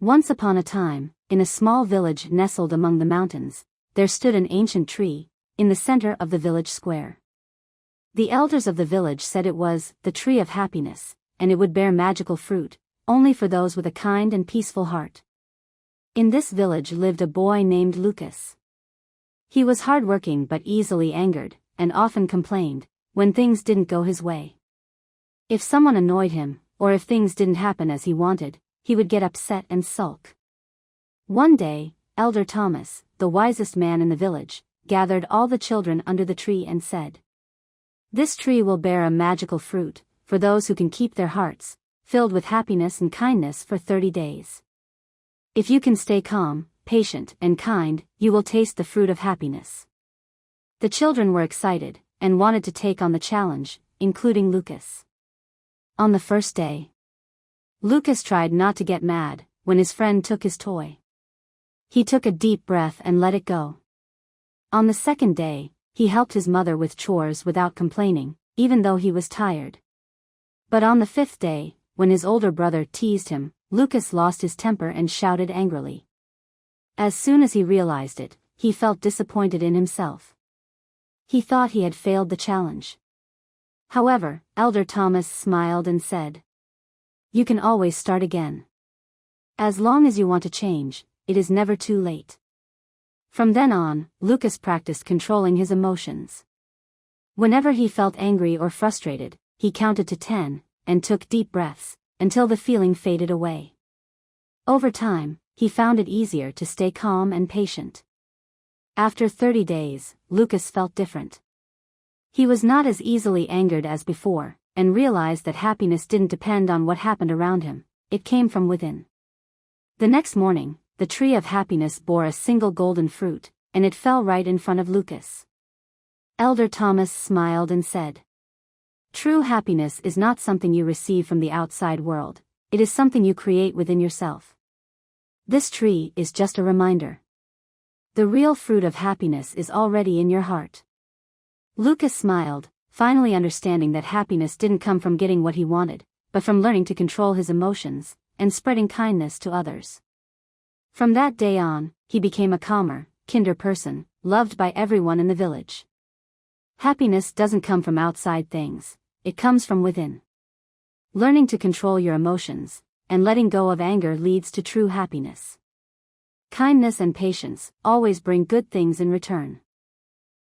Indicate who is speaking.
Speaker 1: Once upon a time, in a small village nestled among the mountains, there stood an ancient tree, in the center of the village square. The elders of the village said it was the tree of happiness, and it would bear magical fruit, only for those with a kind and peaceful heart. In this village lived a boy named Lucas. He was hardworking but easily angered, and often complained when things didn't go his way. If someone annoyed him, or if things didn't happen as he wanted, he would get upset and sulk. One day, Elder Thomas, the wisest man in the village, gathered all the children under the tree and said, "This tree will bear a magical fruit, for those who can keep their hearts filled with happiness and kindness for 30 days. If you can stay calm, patient, and kind, you will taste the fruit of happiness." The children were excited, and wanted to take on the challenge, including Lucas. On the first day, Lucas tried not to get mad when his friend took his toy. He took a deep breath and let it go. On the second day, he helped his mother with chores without complaining, even though he was tired. But on the fifth day, when his older brother teased him, Lucas lost his temper and shouted angrily. As soon as he realized it, he felt disappointed in himself. He thought he had failed the challenge. However, Elder Thomas smiled and said, "You can always start again. As long as you want to change, it is never too late." From then on, Lucas practiced controlling his emotions. Whenever he felt angry or frustrated, he counted to 10, and took deep breaths, until the feeling faded away. Over time, he found it easier to stay calm and patient. After 30 days, Lucas felt different. He was not as easily angered as before, and realized that happiness didn't depend on what happened around him, it came from within. The next morning, the tree of happiness bore a single golden fruit, and it fell right in front of Lucas. Elder Thomas smiled and said, "True happiness is not something you receive from the outside world, it is something you create within yourself. This tree is just a reminder. The real fruit of happiness is already in your heart." Lucas smiled, finally understanding that happiness didn't come from getting what he wanted, but from learning to control his emotions, and spreading kindness to others. From that day on, he became a calmer, kinder person, loved by everyone in the village. Happiness doesn't come from outside things, it comes from within. Learning to control your emotions, and letting go of anger leads to true happiness. Kindness and patience always bring good things in return.